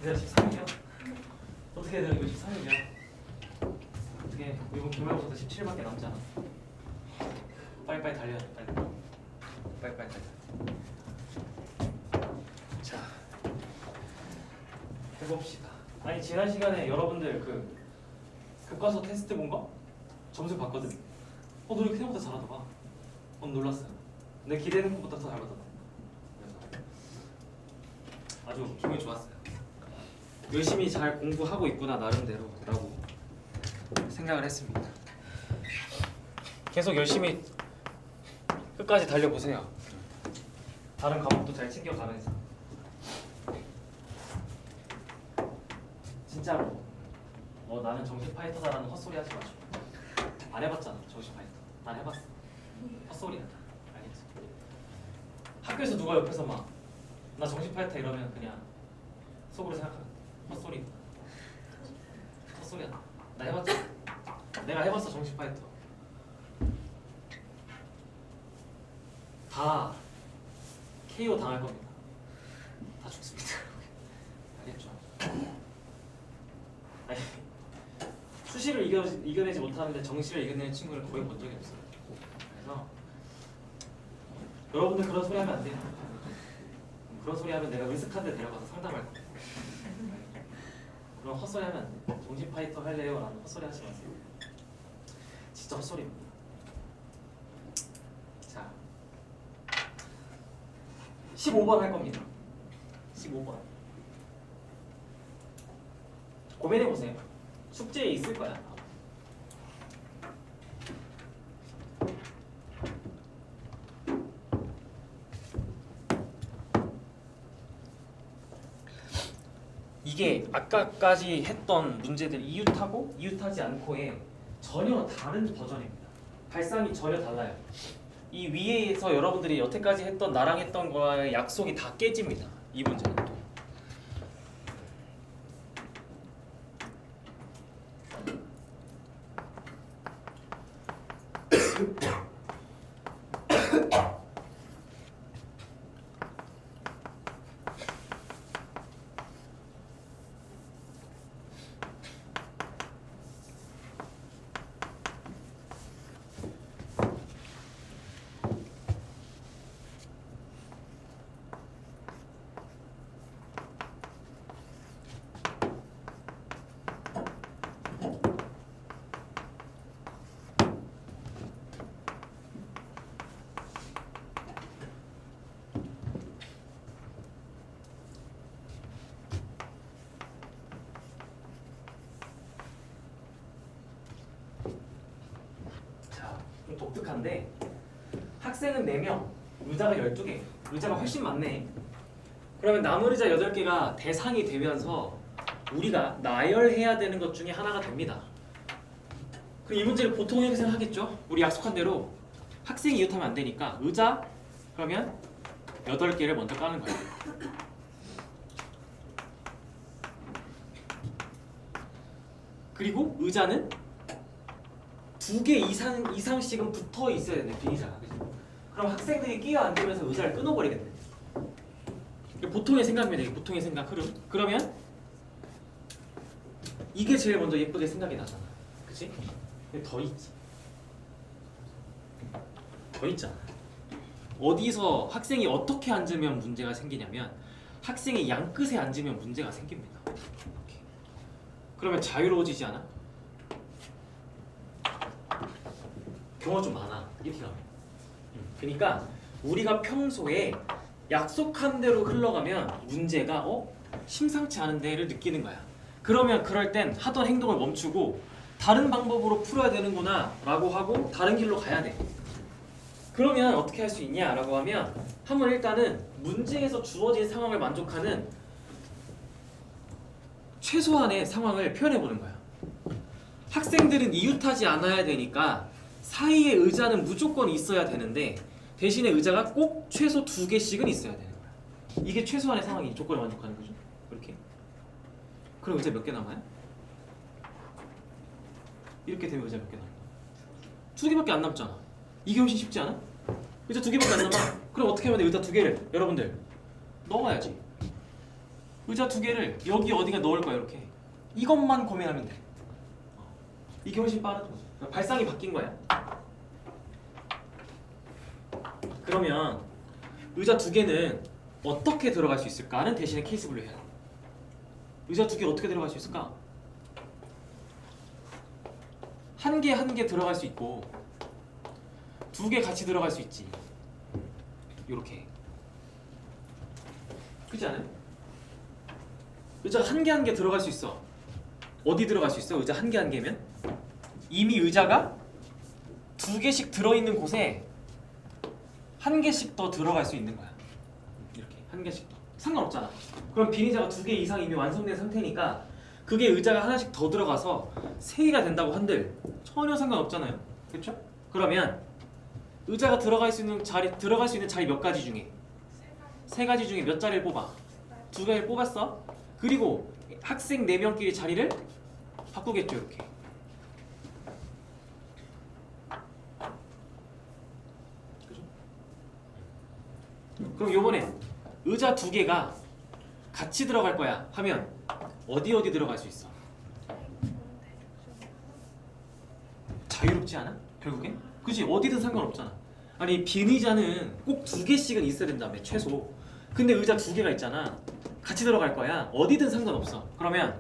이제 13일이야? 어떻게 해야 되는 이거 13일이야? 어떻게 이번 기말고사도 17일밖에 남지 않았어. 빨리빨리 달려. 빨리빨리 달려. 자, 해봅시다. 아니 지난 시간에 여러분들 그 교과서 테스트 본 거? 점수 봤거든. 너 이렇게 생각보다 잘하더라. 놀랐어요. 내 기대는 것보다 더 잘하더라. 그래서 아주 기분이 좋았어요. 열심히 잘 공부하고 있구나 나름대로 라고 생각을 했습니다. 계속 열심히 끝까지 달려보세요. 다른 과목도 잘 챙겨가면서 진짜로 나는 정신 파이터다라는 헛소리 하지 마시고. 안 해봤잖아 정신 파이터. 난 해봤어. 헛소리야. 알겠지? 학교에서 누가 옆에서 막 나 정신 파이터 이러면 그냥 속으로 생각하면 헛소리. 헛소리야. 나 해봤잖아. 내가 해봤어 정신 파이터. 다 KO 당할 겁니다. 다 죽습니다. 알겠죠? 아니, 수시를 이겨내지 못하는데 정시를 이겨내는 친구를 거의 본 적이 없어요. 그래서 여러분들 그런 소리 하면 안 돼요. 그런 소리 하면 내가 으슥한 데 데려가서 상담할 거예요. 그럼 헛소리 하면 안 돼. 정신 파이터 할래요? 라는 헛소리 하지 마세요. 진짜 헛소리입니다. 자, 15번 할 겁니다. 15번. 고민해보세요. 숙제에 있을 거야. 이게 아까까지 했던 문제들 이웃하고 이웃하지 않고의 전혀 다른 버전입니다. 발상이 전혀 달라요. 이 위에서 여러분들이 여태까지 했던 나랑 했던 거와의 약속이 다 깨집니다. 이 문제는 또. 좀 독특한데 학생은 4명, 의자가 12개, 의자가 훨씬 많네. 그러면 남은 의자 8개가 대상이 되면서 우리가 나열해야 되는 것 중에 하나가 됩니다. 그럼 이 문제를 보통 이렇게 생각하겠죠? 우리 약속한 대로 학생이 이웃하면 안 되니까 의자 그러면 8개를 먼저 까는 거예요. 그리고 의자는 2개 이상씩은 붙어 있어야 되네, 빈의자가. 그죠? 그럼 학생들이 끼어 앉으면서 의자를 끊어버리겠네. 보통의 생각입니다. 이게 보통의 생각 흐름. 그러면 이게 제일 먼저 예쁘게 생각이 나잖아. 그치? 근데 더 있지. 더 있잖아. 어디서 학생이 어떻게 앉으면 문제가 생기냐면 학생이 양끝에 앉으면 문제가 생깁니다. 이렇게. 그러면 자유로워지지 않아? 경우가 좀 많아. 이렇게 가면. 그러니까 우리가 평소에 약속한 대로 흘러가면 문제가 심상치 않은 데를 느끼는 거야. 그러면 그럴 땐 하던 행동을 멈추고 다른 방법으로 풀어야 되는구나 라고 하고 다른 길로 가야 돼. 그러면 어떻게 할 수 있냐 라고 하면 한번 일단은 문제에서 주어진 상황을 만족하는 최소한의 상황을 표현해 보는 거야. 학생들은 이웃하지 않아야 되니까 사이에 의자는 무조건 있어야 되는데 대신에 의자가 꼭 최소 2개씩은 있어야 되는 거야. 이게 최소한의 상황이 조건을 만족하는 거죠. 이렇게. 그럼 의자 몇 개 남아요? 이렇게 되면 의자 몇 개 남아요? 2개밖에 안 남잖아. 이게 훨씬 쉽지 않아? 의자 2개밖에 안 남아. 그럼 어떻게 하면 돼? 의자 2개를 여러분들 넣어야지. 의자 두 개를 여기 어디가 넣을 거야 이렇게. 이것만 고민하면 돼. 이게 훨씬 빠른 거죠. 그러니까 발상이 바뀐 거야. 그러면 의자 두 개는 어떻게 들어갈 수 있을까는 대신에 케이스 분류해요. 의자 두 개 어떻게 들어갈 수 있을까? 한 개 한 개 들어갈 수 있고 두 개 같이 들어갈 수 있지. 요렇게. 그렇지 않아요? 의자가 한 개 한 개 들어갈 수 있어. 어디 들어갈 수 있어? 의자 한 개 한 개면? 이미 의자가 두 개씩 들어있는 곳에 한 개씩 더 들어갈 수 있는 거야. 이렇게 한 개씩 더. 상관없잖아. 그럼 빈 의자가 두 개 이상 이미 완성된 상태니까 그게 의자가 하나씩 더 들어가서 세 개가 된다고 한들 전혀 상관없잖아요. 그렇죠? 그러면 의자가 들어갈 수 있는 자리 몇 가지 중에 세 가지 중에 몇 자리를 뽑아? 두 개를 뽑았어. 그리고 학생 4명끼리 자리를 바꾸겠죠. 이렇게. 그죠? 그럼 요번에 의자 두 개가 같이 들어갈 거야 하면 어디 들어갈 수 있어? 자유롭지 않아? 결국엔? 그치? 어디든 상관없잖아. 아니 빈 의자는 꼭 두 개씩은 있어야 된다며 최소. 근데 의자 두 개가 있잖아. 같이 들어갈 거야. 어디든 상관없어. 그러면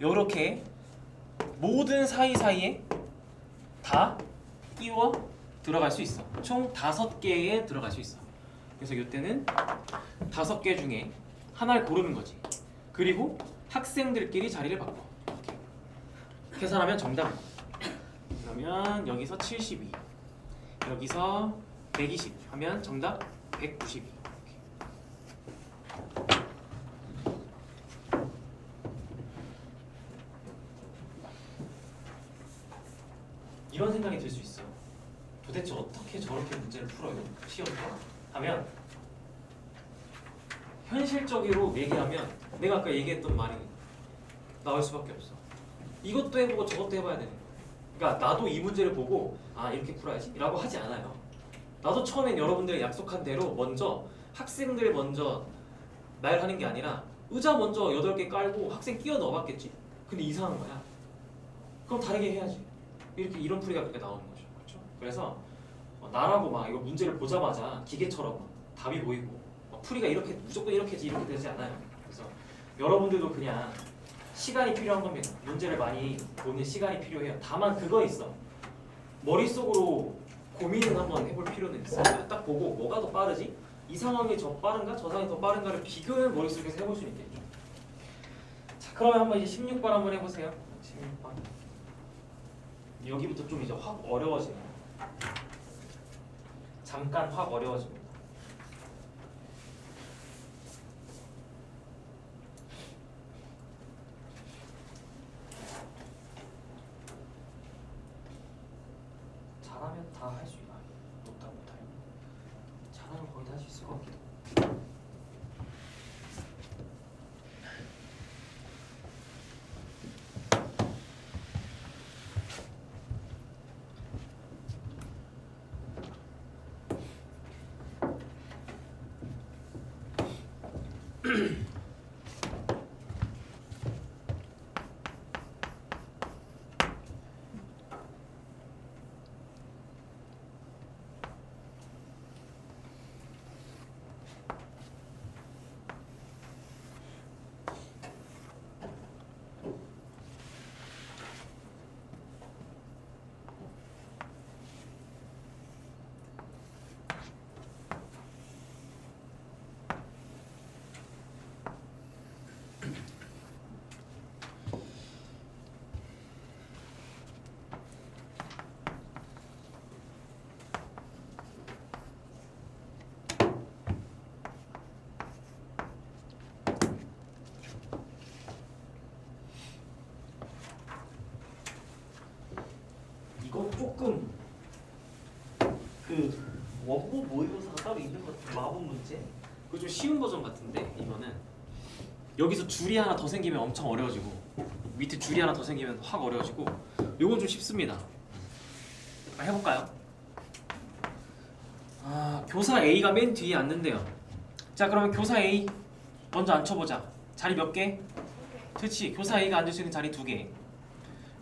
요렇게 모든 사이사이에 다 끼워 들어갈 수 있어. 총 5개에 들어갈 수 있어. 그래서 이때는 5개 중에 하나를 고르는 거지. 그리고 학생들끼리 자리를 바꿔. 이렇게. 계산하면 정답. 그러면 여기서 72, 여기서 120 하면 정답 192. 이런 생각이 들 수 있어. 도대체 어떻게 저렇게 문제를 풀어요? 시험에? 하면 현실적으로 얘기하면 내가 아까 얘기했던 말이 나올 수밖에 없어. 이것도 해보고 저것도 해봐야 되는 거야. 그러니까 나도 이 문제를 보고 아 이렇게 풀어야지 라고 하지 않아요. 나도 처음엔 여러분들이 약속한 대로 먼저 학생들 먼저 말하는 게 아니라 의자 먼저 8개 깔고 학생 끼워 넣어봤겠지. 근데 이상한 거야. 그럼 다르게 해야지. 이런 풀이가 그렇게 나오는 거죠. 그렇죠? 그래서 나라고 막 이거 문제를 보자마자 기계처럼 답이 보이고 풀이가 이렇게 무조건 이렇게지 이렇게 되지 않아요. 그래서 여러분들도 그냥 시간이 필요한 겁니다. 문제를 많이 보는 시간이 필요해요. 다만 그거 있어. 머릿속으로 고민을 한번 해볼 필요는 있어요. 딱 보고 뭐가 더 빠르지? 이 상황이 더 빠른가? 저 상황이 더 빠른가를 비교를 머릿속에서 해볼 수 있겠니? 자, 그러면 한번 이제 16번 한번 해보세요. 16번. 여기부터 좀 이제 확 어려워지네요. 잠깐 확 어려워집니다. 잘하면 다 할 수 있나? 못하면 못하면 잘하면 거의 다 할 수 있을 것 같기도 하고. 이거 조금 그 원고 모의고사가 따로 있는 것 같은 마법 문제? 그거 좀 쉬운 버전 같은데 이거는 여기서 줄이 하나 더 생기면 엄청 어려워지고 밑에 줄이 하나 더 생기면 확 어려워지고 요건 좀 쉽습니다. 해볼까요? 교사 A가 맨 뒤에 앉는데요. 자 그러면 교사 A 먼저 앉혀보자. 자리 몇 개? 두 개. 그렇지. 교사 A가 앉을 수 있는 자리 2개.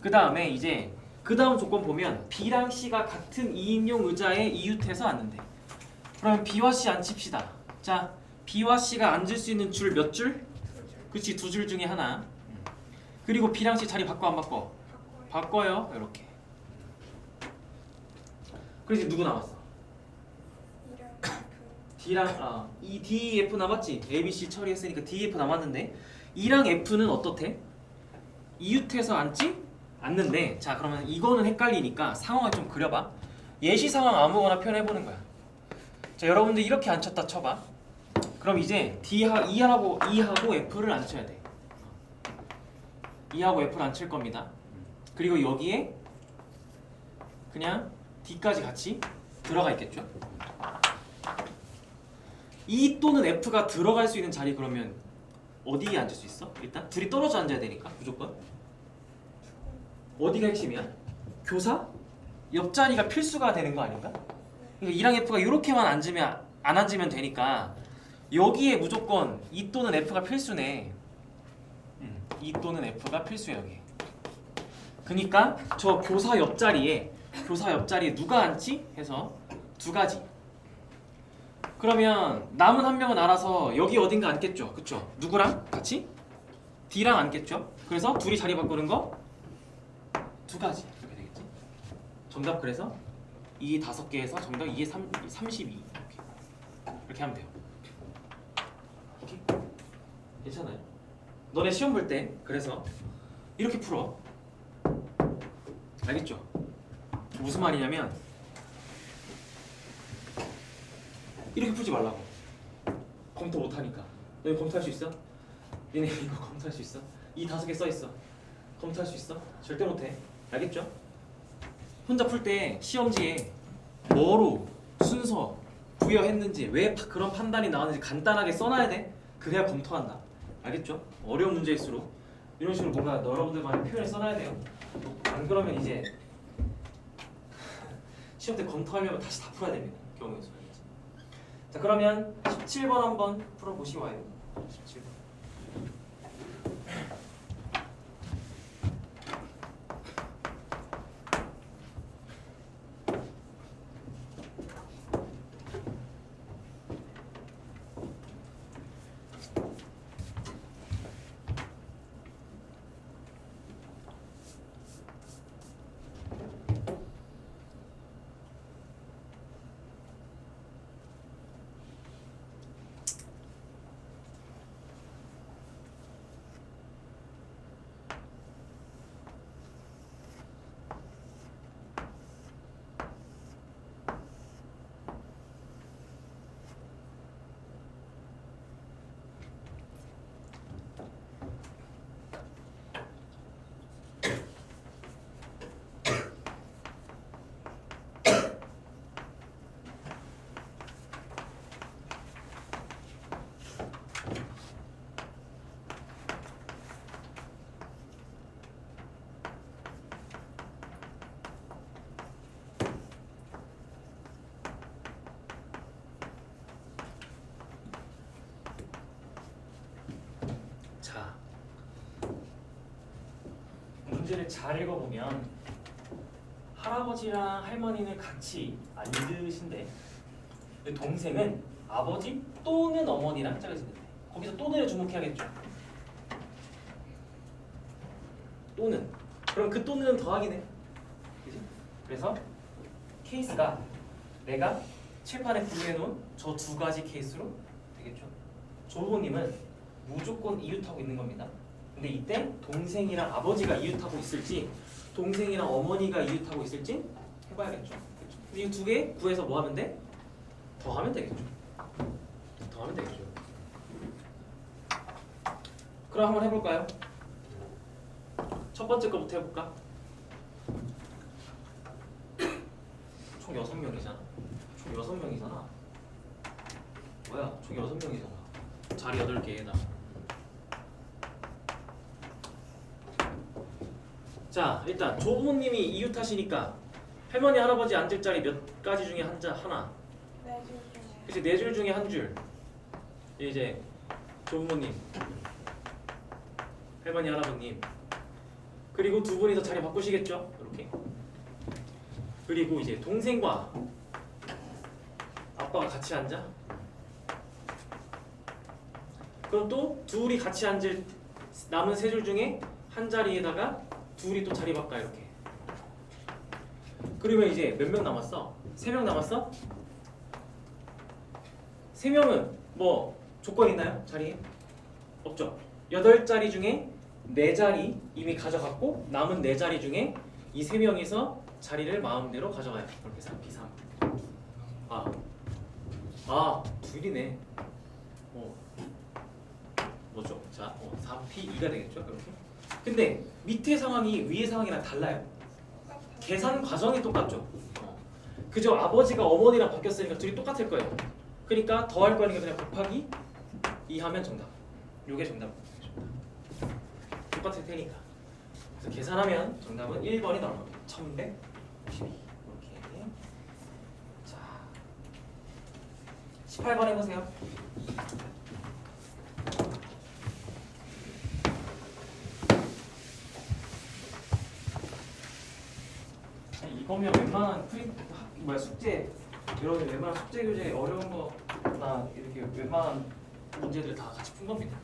그 다음에 이제 그 다음 조건 보면 B랑 C가 같은 2인용 의자에 이웃해서 앉는데. 그러면 B와 C 앉힙시다. 자, B와 C가 앉을 수 있는 줄 몇 줄? 그렇지, 2줄 중에 하나. 그리고 B랑 C 자리 바꿔 안 바꿔? 바꿔요. 이렇게. 그래서 누구 남았어? D랑 이 D, F 남았지? A, B, C 처리했으니까 D, F 남았는데 E랑 F는 어떻대? 이웃해서 앉지? 않는데. 자, 그러면 이거는 헷갈리니까 상황을 좀 그려봐. 예시 상황 아무거나 표현해보는 거야. 자, 여러분들 이렇게 앉혔다 쳐봐. 그럼 이제 E하고 F를 앉혀야 돼. E하고 F를 앉힐 겁니다. 그리고 여기에 그냥 D까지 같이 들어가 있겠죠? E 또는 F가 들어갈 수 있는 자리 그러면 어디에 앉을 수 있어? 일단 둘이 떨어져 앉아야 되니까 무조건. 어디가 핵심이야? 교사? 옆자리가 필수가 되는 거 아닌가? 그러니까 E랑 F가 이렇게만 앉으면 안 앉으면 되니까 여기에 무조건 E 또는 F가 필수네. E 또는 F가 필수야 여기. 그러니까 저 교사 옆자리에 누가 앉지? 해서 두 가지. 그러면 남은 한 명은 알아서 여기 어딘가 앉겠죠, 그쵸? 누구랑 같이? D랑 앉겠죠. 그래서 둘이 자리 바꾸는 거 두 가지 이렇게 되겠지. 정답 그래서 이 5개에서 정답 2에 32 이렇게 하면 돼요. 오케이? 괜찮아요? 너네 시험 볼 때 그래서 이렇게 풀어. 알겠죠? 무슨 말이냐면 이렇게 풀지 말라고. 검토 못하니까. 너희 검토할 수 있어? 얘네 이거 검토할 수 있어? 이 5개 써있어. 검토할 수 있어? 절대 못해. 알겠죠? 혼자 풀 때 시험지에 뭐로 순서 부여했는지 왜 그런 판단이 나왔는지 간단하게 써놔야 돼. 그래야 검토한다. 알겠죠? 어려운 문제일수록 이런 식으로 뭔가 여러분들만의 표현을 써놔야 돼요. 안 그러면 이제 시험 때 검토하려면 다시 다 풀어야 됩니다. 경우의 수. 자, 그러면 17번 한번 풀어보시와요. 17번. 자, 문제를 잘 읽어보면 할아버지랑 할머니는 같이 앉으신데 동생은 아버지 또는 어머니랑 짝을 지는데 거기서 또는에 주목해야겠죠. 또는. 그럼 그 또는 더하기네. 그치? 그래서 케이스가 내가 칠판에 분류해놓은 저 2가지 케이스로 되겠죠. 조부모님은 무조건 이웃하고 있는 겁니다. 근데 이때 동생이랑 아버지가 이웃하고 있을지 동생이랑 어머니가 이웃하고 있을지 해봐야겠죠. 이 2개 구해서 뭐 하면 돼? 더하면 되겠죠. 더하면 되겠죠. 그럼 한번 해볼까요? 첫 번째 거부터 해볼까? 총 6명이잖아. 총 6명이잖아. 뭐야? 총 6명이잖아. 자리 8개에다. 자, 일단 조부모님이 이웃하시니까 할머니 할아버지 앉을 자리 몇 가지 중에 하나. 4줄 중에. 그치, 4줄 중에 1줄. 이제 조부모님 할머니 할아버님. 그리고 두 분이서 자리 바꾸시겠죠? 이렇게. 그리고 이제 동생과 아빠가 같이 앉아. 그럼 또 둘이 같이 앉을 남은 세 줄 중에 한 자리에다가 둘이 또 자리 바꿔 이렇게. 그러면 이제 몇 명 남았어? 3명 남았어? 3명은 뭐 조건 있나요? 자리에? 없죠. 8자리 중에 4자리 이미 가져갔고 남은 4자리 중에 이 3명이서 자리를 마음대로 가져가요. 이렇게 3P3. 둘이네. 뭐죠? 자, 3P2가 되겠죠? 그렇게. 근데 밑에 상황이 위의 상황이랑 달라요. 계산 과정이 똑같죠. 그저 아버지가 어머니랑 바뀌었으니까 둘이 똑같을 거예요. 그러니까 더할 거니까 그냥 곱하기 2 하면 정답. 요게 정답. 똑같을 테니까. 그래서 계산하면 정답은 1번이 나올 겁니다. 1192. 이렇게. 자, 18번 해보세요. 이거면 웬만한 숙제 여러분들 웬만한 숙제 교재 어려운 거나 이렇게 웬만한 문제들 다 같이 푼 겁니다.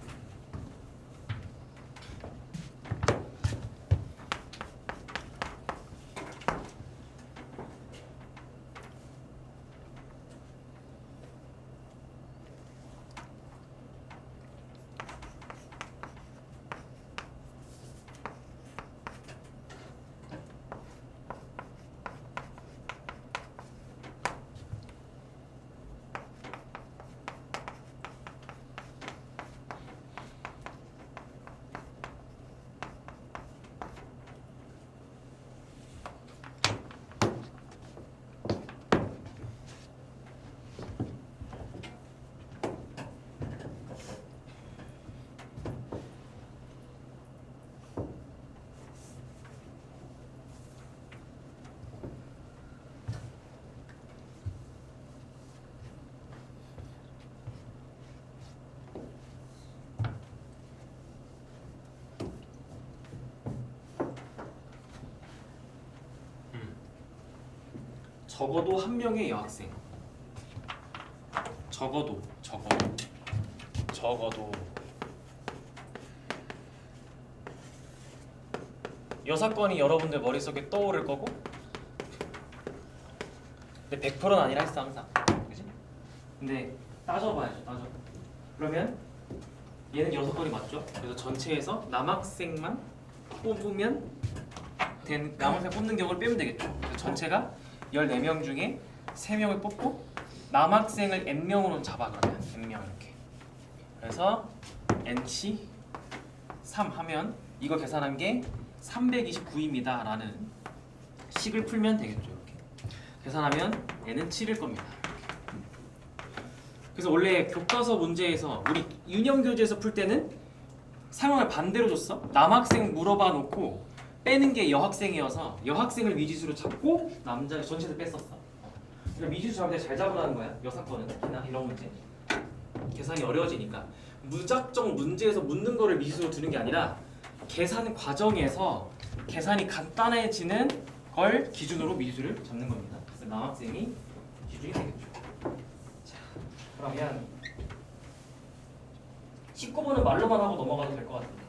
적어도 한 명의 여학생. 적어도 여사건이 여러분들 머릿속에 떠오를 거고, 근데 100%는 아니라 했어 항상. 그지? 근데 따져봐야죠. 그러면 얘는 6건이 맞죠? 그래서 전체에서 남학생만 뽑으면 남학생 뽑는 경우를 빼면 되겠죠. 그래서 전체가 14명 중에 3명을 뽑고 남학생을 n명으로 잡아. 그러면 n명 이렇게. 그래서 n치 3 하면 이거 계산한 게 329입니다 라는 식을 풀면 되겠죠. 이렇게 계산하면 n은 7일 겁니다. 그래서 원래 교과서 문제에서 우리 유형 교재에서 풀 때는 상황을 반대로 줬어. 남학생 물어봐 놓고 빼는 게 여학생이어서 여학생을 미지수로 잡고 남자 전체를 뺐었어. 그러니까 미지수 잡을 때 잘 잡으라는 거야. 여사건은 특히나 이런 문제 계산이 어려워지니까 무작정 문제에서 묻는 거를 미지수로 두는 게 아니라 계산 과정에서 계산이 간단해지는 걸 기준으로 미지수를 잡는 겁니다. 그래서 남학생이 기준이 되겠죠. 자, 그러면 19번은 말로만 하고 넘어가도 될 것 같은데,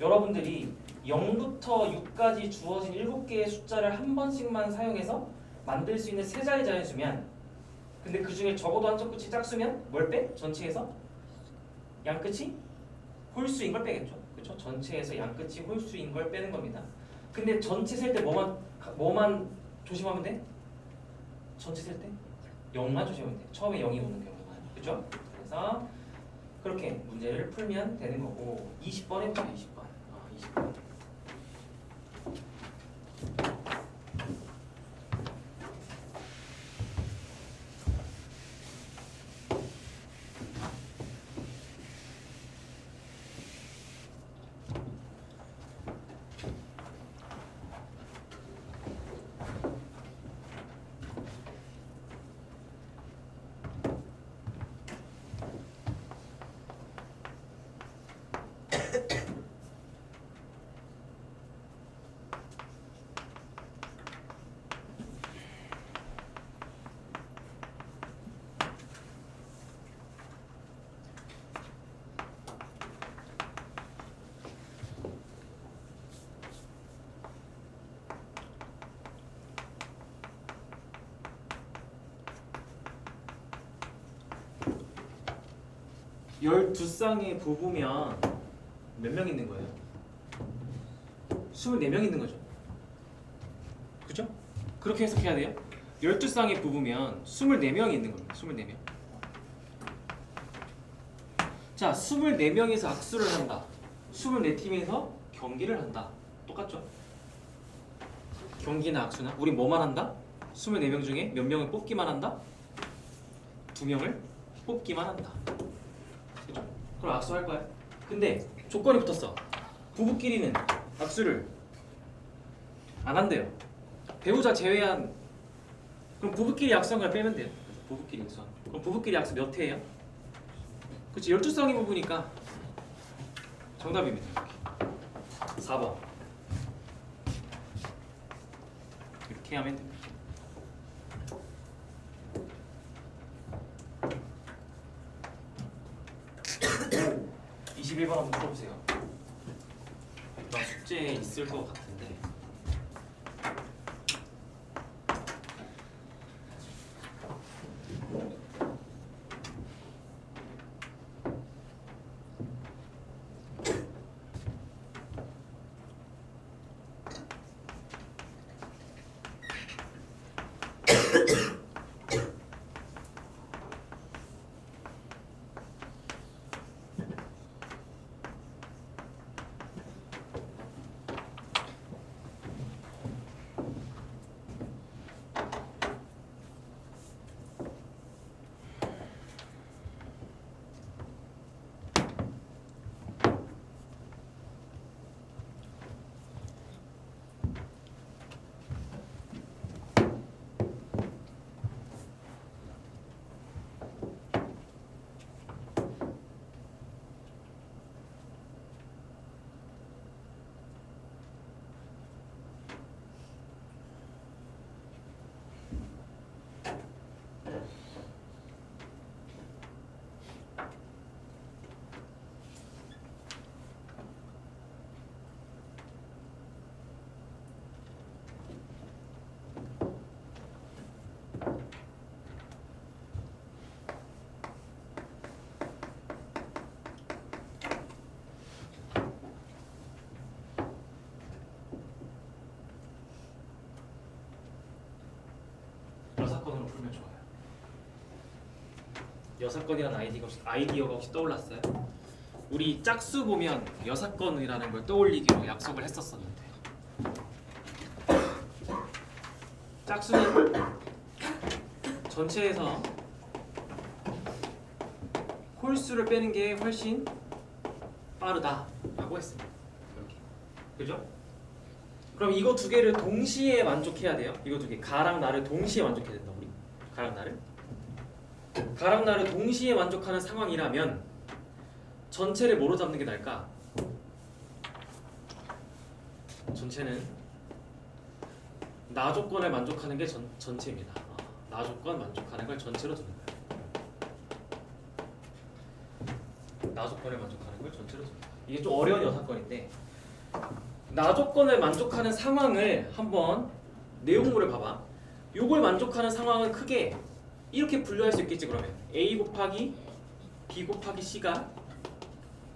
여러분들이 0부터 6까지 주어진 7개의 숫자를 한 번씩만 사용해서 만들 수 있는 세 자리 자연수면, 근데 그 중에 적어도 한쪽 끝이 짝수면 뭘 빼? 전체에서 양끝이 홀수인 걸 빼겠죠. 그렇죠? 전체에서 양끝이 홀수인 걸 빼는 겁니다. 근데 전체 셀 때 뭐만 조심하면 돼? 전체 셀 때 0만 조심하면 돼. 처음에 0이 오는 경우만. 그렇죠? 그래서 그렇게 문제를 풀면 되는 거고, 20번 해보자. 20번. 12쌍의 부부면 몇 명 있는 거예요? 24명 있는 거죠. 그죠? 그렇게 해석해야 돼요. 12쌍의 부부면 24명이 있는 겁니다. 24명. 자, 24명에서 악수를 한다. 24팀에서 경기를 한다. 똑같죠? 경기나 악수나 우리 뭐만 한다? 24명 중에 몇 명을 뽑기만 한다? 2명을 뽑기만 한다. 그죠? 그럼 악수할 거야. 근데 조건이 붙었어. 부부끼리는 악수를 안 한대요. 배우자 제외한. 그럼 부부끼리 악수한 걸 빼면 돼요. 부부끼리 악수. 그럼 부부끼리 악수 몇 회예요? 그렇지, 12쌍이 부부니까 정답입니다. 이렇게. 4번. 이렇게 하면 됩니다. 21번 한번 풀어보세요. 나 숙제에 있을 것 같은데. 여사건으로 풀면 좋아요. 여사건이라는 아이디어가 혹시 떠올랐어요? 우리 짝수 보면 여사건이라는 걸 떠올리기로 약속을 했었었는데, 짝수는 전체에서 홀수를 빼는 게 훨씬 빠르다라고 했습니다. 이렇게. 그죠? 그럼 이거 두 개를 동시에 만족해야 돼요. 이거 두 개, 가랑 나를 동시에 만족해야 된다. 우리 가랑 나를 동시에 만족하는 상황이라면 전체를 뭐로 잡는 게 나을까? 전체는 나 조건을 만족하는 게 전체입니다. 나 조건 만족하는 걸 전체로 두는 거예요. 나 조건을 만족하는 걸 전체로 두는 거예요. 이게 좀 어려운 여사건인데, 나 조건을 만족하는 상황을 한번 내용물을 봐봐. 요걸 만족하는 상황은 크게 이렇게 분류할 수 있겠지. 그러면 A 곱하기 B 곱하기 C가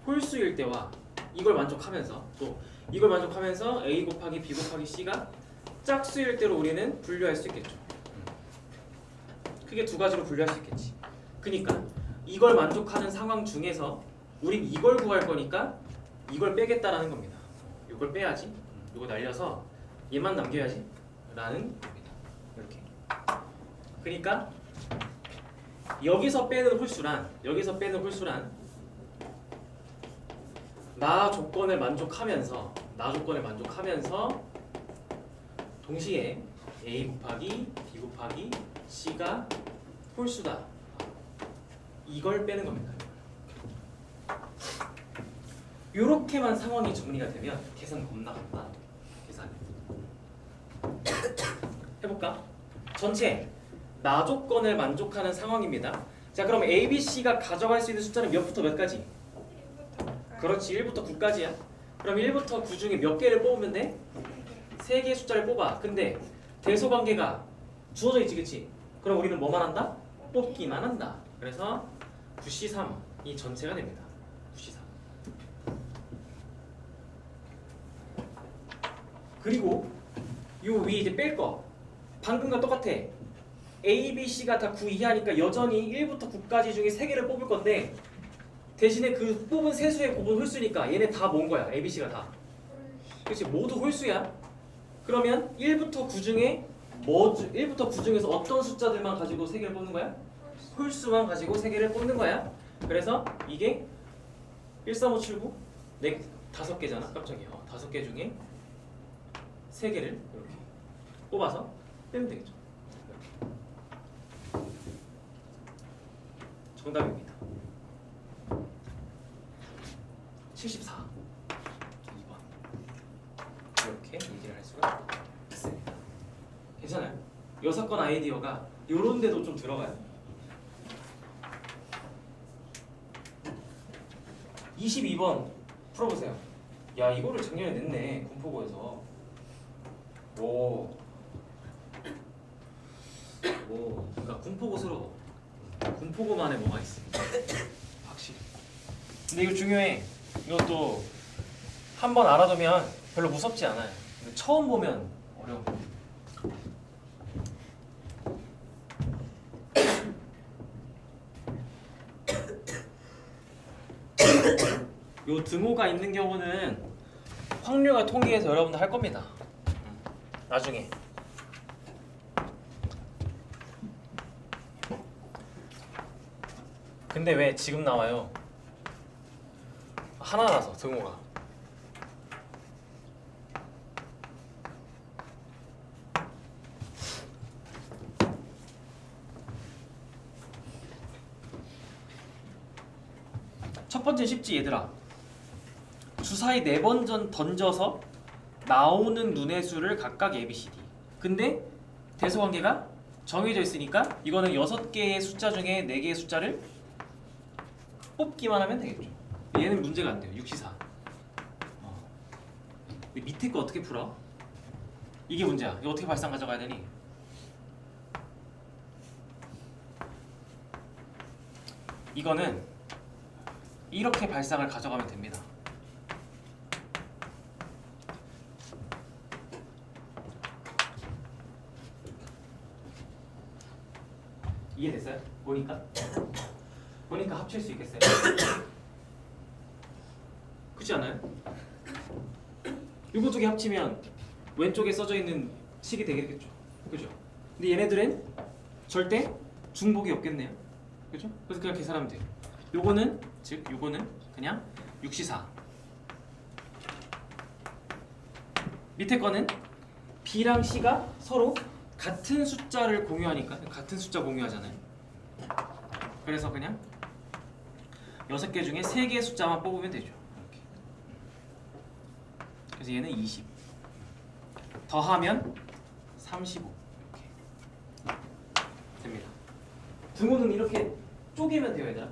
홀수일 때와 이걸 만족하면서, 또 이걸 만족하면서 A 곱하기 B 곱하기 C가 짝수일 때로 우리는 분류할 수 있겠죠. 크게 두 가지로 분류할 수 있겠지. 그러니까 이걸 만족하는 상황 중에서 우린 이걸 구할 거니까 이걸 빼겠다라는 겁니다. 이걸 빼야지, 이거 날려서 얘만 남겨야지 라는 겁니다. 이렇게. 그러니까 여기서 빼는 홀수란 나 조건을 만족하면서 동시에 A 곱하기 B 곱하기 C가 홀수다, 이걸 빼는 겁니다. 요렇게만 상황이 정리가 되면 계산 겁나 간다. 계산이. 해볼까? 전체 나 조건을 만족하는 상황입니다. 자, 그럼 A, B, C가 가져갈 수 있는 숫자는 몇부터 몇까지? 그렇지, 1부터 9까지야. 그럼 1부터 9 중에 몇 개를 뽑으면 돼? 3개의 숫자를 뽑아. 근데 대소관계가 주어져 있지, 그치? 그럼 우리는 뭐만 한다? 뽑기만 한다. 그래서 9C3 이 전체가 됩니다. 94. 그리고 요 위 이제 뺄 거 방금과 똑같아. A, B, C가 다 9 이하니까 여전히 1부터 9까지 중에 3개를 뽑을 건데 대신에 그 뽑은 세수의 곱은 홀수니까 얘네 다 모은 거야. A, B, C가 다. 그렇지, 모두 홀수야. 그러면 1부터 9 중에 1부터 9 중에서 어떤 숫자들만 가지고 3개를 뽑는 거야? 홀수만 가지고 3개를 뽑는 거야. 그래서 이게 13579 5개잖아. 깜짝이야. 5개 중에 3개를 이렇게 뽑아서 빼면 되겠죠. 이렇게. 정답입니다. 74. 2번. 이렇게 얘기를 할 수가 있습니다. 괜찮아요? 6건 아이디어가 요런 데도 좀 들어가요. 22번 풀어보세요. 야, 이거를 작년에 냈네. 군포고에서. 오, 그러니까 군포고스러워. 군포고만에 뭐가 있어? 확실히. 근데 이거 중요해. 이것도 한번 알아두면 별로 무섭지 않아요. 근데 처음 보면 어려워. 요 등호가 있는 경우는 확률과 통계에서 여러분들 할 겁니다. 나중에. 근데 왜 지금 나와요? 하나라서 등호가. 첫 번째 쉽지 얘들아. 주사위 4번 던져서 나오는 눈의 수를 각각 A, B, C, D. 근데 대소관계가 정해져 있으니까 이거는 6개의 숫자 중에 4개의 숫자를 뽑기만 하면 되겠죠. 얘는 문제가 안 돼요. 64. 밑에 거 어떻게 풀어? 이게 문제야. 이거 어떻게 발상 가져가야 되니? 이거는 이렇게 발상을 가져가면 됩니다. 이해됐어요? 보니까 합칠 수 있겠어요? 그렇지 않아요? 이거 두 개 합치면 왼쪽에 써져 있는 식이 되겠죠. 그죠? 근데 얘네들은 절대 중복이 없겠네요. 그죠? 그래서 그냥 계산하면 돼요. 요거는 즉 요거는 그냥 64. 밑에 거는 B랑 C가 서로 같은 숫자를 공유하니까 같은 숫자 공유하잖아요. 그래서 그냥 6개 중에 3개의 숫자만 뽑으면 되죠. 이렇게. 그래서 얘는 20 더하면 35 이렇게 됩니다. 등호는 이렇게 쪼개면 돼요, 얘들아.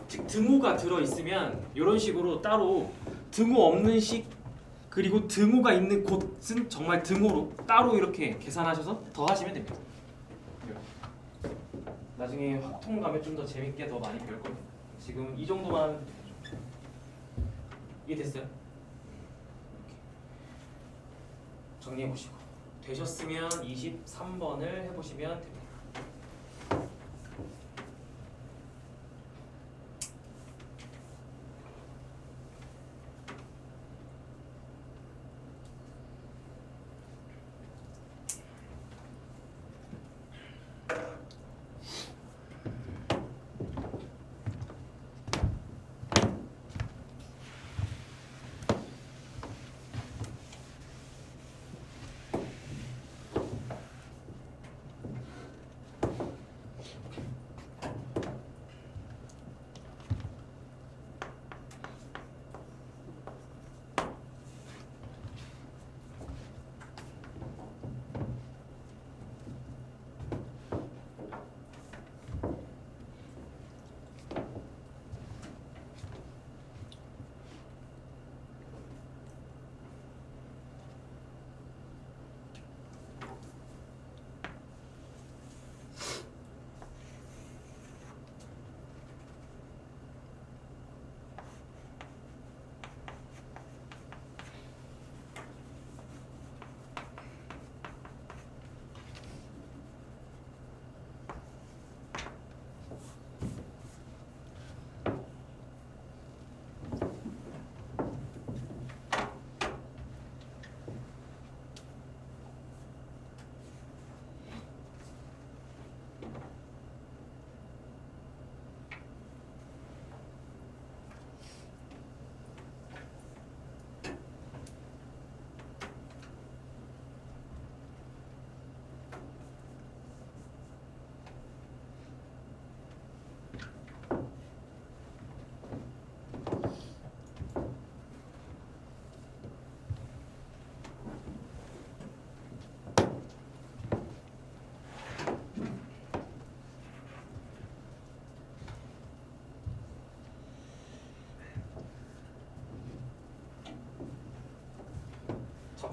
즉 등호가 들어있으면 이런 식으로 따로 등호 없는 식 그리고 등호가 있는 곳은 정말 등호로 따로 이렇게 계산하셔서 더하시면 됩니다. 나중에 확통 가면 좀 더 재밌게 더 많이 배울 겁니다. 지금 이 정도만 하면 되죠. 이해됐어요? 정리해 보시고 되셨으면 23번을 해보시면 됩니다.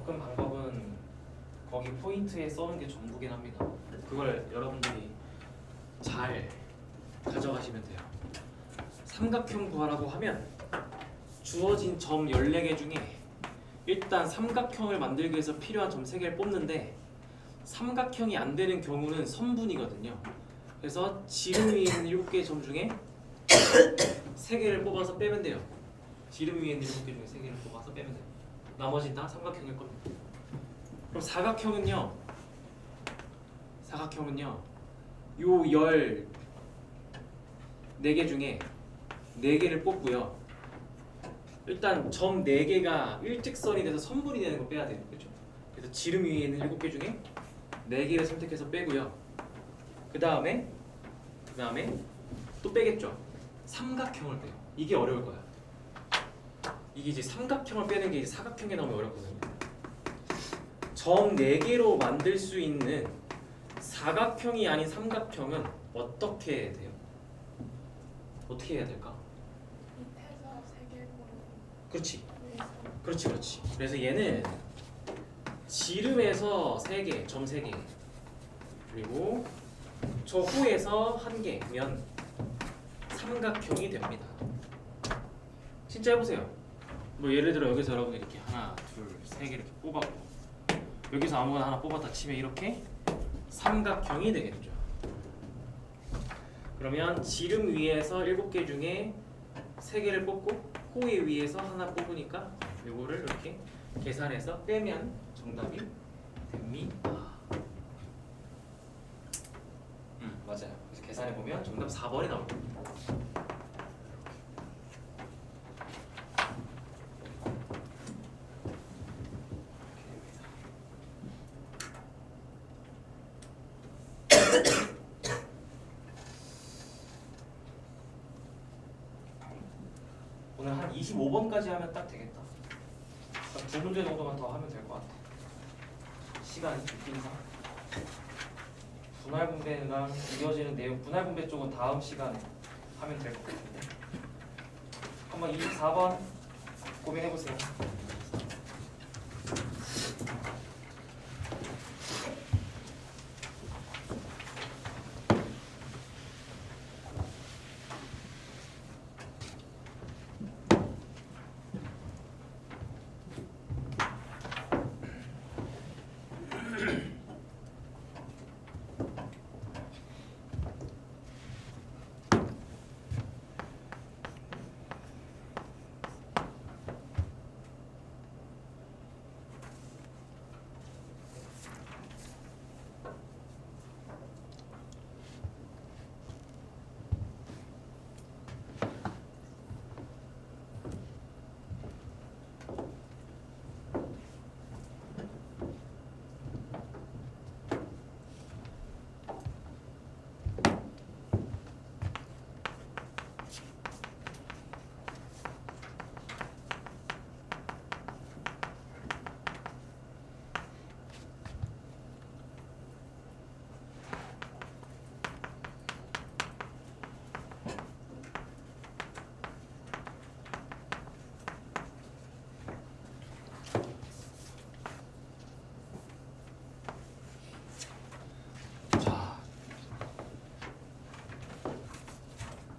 접근 방법은 거기 포인트에 써는 게 전부긴 합니다. 그걸 여러분들이 잘 가져가시면 돼요. 삼각형 구하라고 하면 주어진 점 14개 중에 일단 삼각형을 만들기 위해서 필요한 점 3개를 뽑는데 삼각형이 안 되는 경우는 선분이거든요. 그래서 지름 위에 있는 7개 점 중에 3개를 뽑아서 빼면 돼요. 지름 위에 있는 7개 중에 3개를 뽑아서 빼면 돼요. 나머지는 다 삼각형일 겁니다. 그럼 사각형은요. 요 14개 중에 4개를 뽑고요. 일단 점 4개가 일직선이 돼서 선분이 되는 거 빼야 돼요. 그렇죠? 그래서 지름 위에 있는 7개 중에 4개를 선택해서 빼고요. 그 다음에 또 빼겠죠. 삼각형을 빼요. 이게 어려울 거야. 이게 이제 삼각형을 빼는 게 이제 사각형에 나오면 어렵거든요. 점 4개로 만들 수 있는 사각형이 아닌 삼각형은 어떻게 해야 돼요? 어떻게 해야 될까? 밑에서 3개 고르고 그렇지. 위에서 그렇지. 그래서 얘는 지름에서 3개, 점 3개 그리고 저 후에서 1개면 삼각형이 됩니다. 진짜 해보세요. 뭐 예를 들어 여기서 여러분이 이렇게 하나, 둘, 3개 이렇게 뽑았고 여기서 아무거나 하나 뽑았다 치면 이렇게 삼각형이 되겠죠. 그러면 지름 위에서 7개 중에 3개를 뽑고 호의 위에서 하나 뽑으니까 요거를 이렇게 계산해서 빼면 정답이 됩니다. 맞아요. 그래서 계산해 보면 정답 4번이 나올 겁니다. 오늘 한 25번까지 하면 딱 되겠다. 한 2문제 정도만 더 하면 될 것 같아. 시간이 있긴상. 분할 분배랑 이어지는 내용, 분할 분배 쪽은 다음 시간에 하면 될 것 같은데. 한번 24번 고민해 보세요.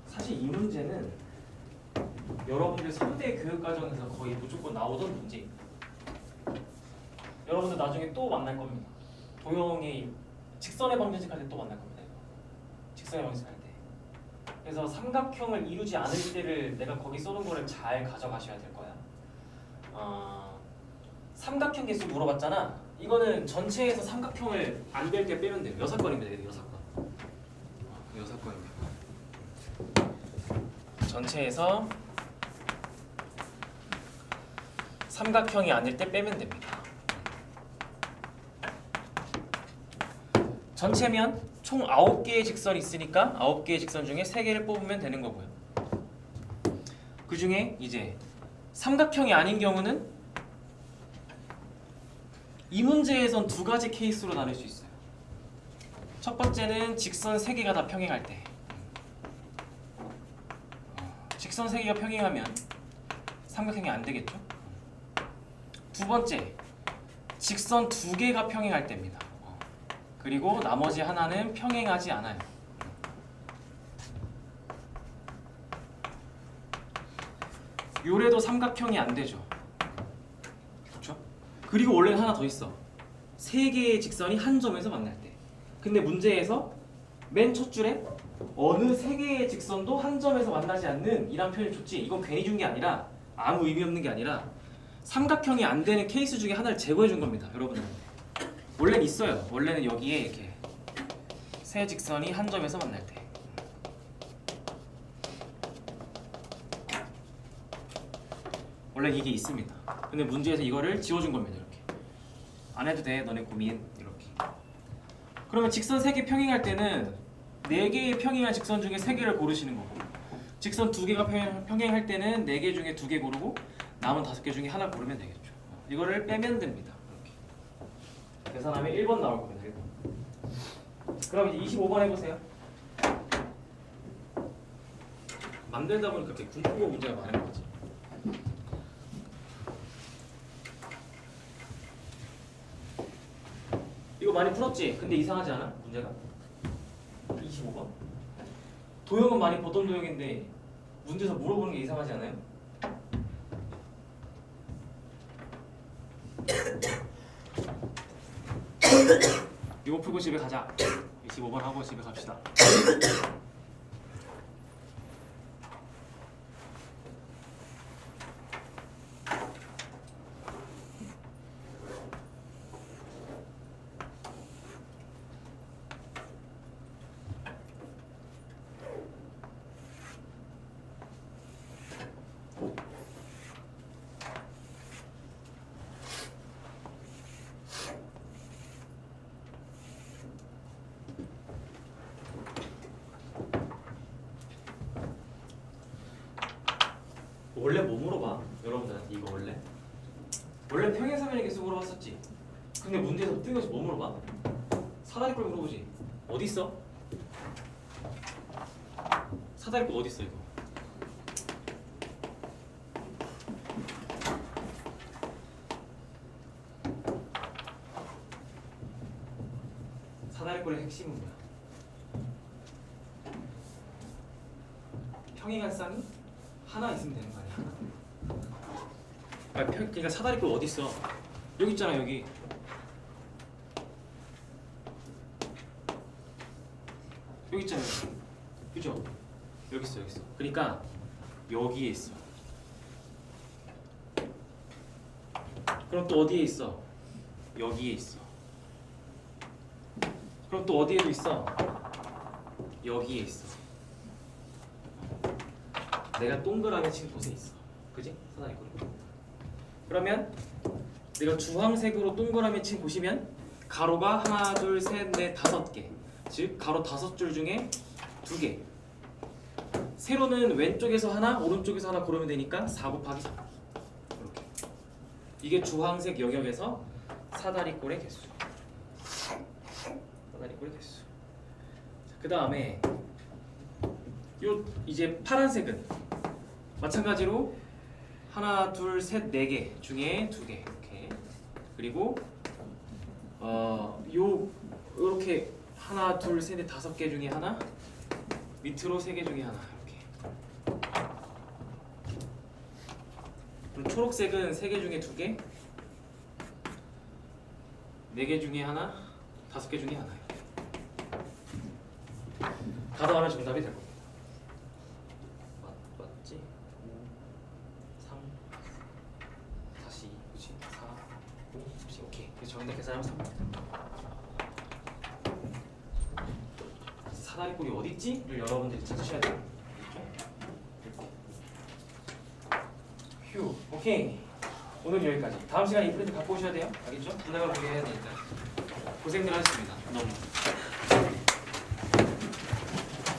사실 이 문제는 여러분들 3대 교육과정에서 거의 무조건 나오던 문제입니다. 여러분들 나중에 또 만날 겁니다. 도형의 직선의 방정식 할 때 또 만날 겁니다. 이거. 직선의 방정식 할 때. 그래서 삼각형을 이루지 않을 때를 내가 거기 써놓은 거를 잘 가져가셔야 될 거야. 삼각형 개수 물어봤잖아. 이거는 전체에서 삼각형을 안 될 때 빼면 돼요. 6건입니다. 6건. 6건입니다. 전체에서 삼각형이 아닐 때 빼면 됩니다. 전체면 총 9개의 직선이 있으니까 9개의 직선 중에 3개를 뽑으면 되는 거고요. 그 중에 이제 삼각형이 아닌 경우는 이 문제에선 2가지 케이스로 나눌 수 있어요. 첫 번째는 직선 3개가 다 평행할 때. 직선 3개가 평행하면 삼각형이 안 되겠죠? 두 번째, 직선 두 개가 평행할 때입니다. 그리고 나머지 하나는 평행하지 않아요. 요래도 삼각형이 안 되죠. 그렇죠? 그리고 원래는 하나 더 있어. 세 개의 직선이 한 점에서 만날 때. 근데 문제에서 맨 첫 줄에 어느 세 개의 직선도 한 점에서 만나지 않는 이란 표현을 줬지. 이건 괜히 준 게 아니라 아무 의미 없는 게 아니라 삼각형이 안 되는 케이스 중에 하나를 제거해 준 겁니다, 여러분들. 원래는 있어요. 원래는 여기에 이렇게 세 직선이 한 점에서 만날 때. 원래 이게 있습니다. 근데 문제에서 이거를 지워준 겁니다. 이렇게 안 해도 돼 너네 고민. 이렇게. 그러면 직선 3개 평행할 때는 4개의 평행한 직선 중에 3개를 고르시는 거고, 직선 2개가 평행할 때는 4개 중에 2개 고르고 남은 5개 중에 하나 고르면 되겠죠. 이거를 빼면 됩니다. 이렇게 계산하면 1번 나올 겁니다. 1번. 그럼 이제 25번 해보세요. 만들다 보니까 이렇게 군국어 문제가 많은 거지. 이거 많이 풀었지? 근데 이상하지 않아? 문제가? 25번? 도형은 많이 보던 도형인데 문제에서 물어보는 게 이상하지 않아요? 이거 풀고 집에 가자. 25번 하고 집에 갑시다. 원래 뭐 물어봐? 여러분들한테 이거 원래 평행사면에 계속 물어봤었지. 근데 문제에서 뜬금없이 뭐 물어봐? 사다리꼴 물어보지. 어디 있어? 사다리꼴 어디 있어 이거? 사다리꼴의 핵심은 뭐야? 평행한 쌍이 하나 있으면 되는 거 아니야? 그러니까 사다리꼴 어디 있어? 여기 있잖아 여기. 여기 있잖아 여기. 그죠? 여기 있어 여기 있어. 그러니까 여기에 있어. 그럼 또 어디에 있어? 여기에 있어. 그럼 또 어디에도 있어? 여기에 있어. 내가 동그라미 친 곳에 있어. 그지? 사다리꼴. 그러면 내가 주황색으로 동그라미 친 곳이면 가로가 하나, 둘, 셋, 넷, 5개. 즉 가로 5줄 중에 2개. 세로는 왼쪽에서 하나, 오른쪽에서 하나 고르면 되니까 4 곱하기 3. 이렇게. 이게 주황색 영역에서 사다리꼴의 개수. 사다리꼴의 개수. 그 다음에 요 이제 파란색은 마찬가지로 하나, 둘, 셋, 4개 중에 2개 이렇게. 그리고 요렇게 하나, 둘, 셋, 넷, 5개 중에 하나, 밑으로 3개 중에 하나 이렇게. 그럼 초록색은 3개 중에 2개, 4개 중에 하나, 5개 중에 하나 이렇게. 다 더하면 정답이 될 겁니다. 맞지? 5, 3, 42, 그치? 4, 5, 10, 오케이. 그래서 정답 계산하면 3입니다. 사다리꼴이 어디 있지?를 여러분들이 찾으셔야 돼요. 휴, 오케이. 오늘 여기까지. 다음 시간에 이 프린트 갖고 오셔야 돼요. 알겠죠? 분할을 보게 해야 되니까. 고생들 하셨습니다. 너무.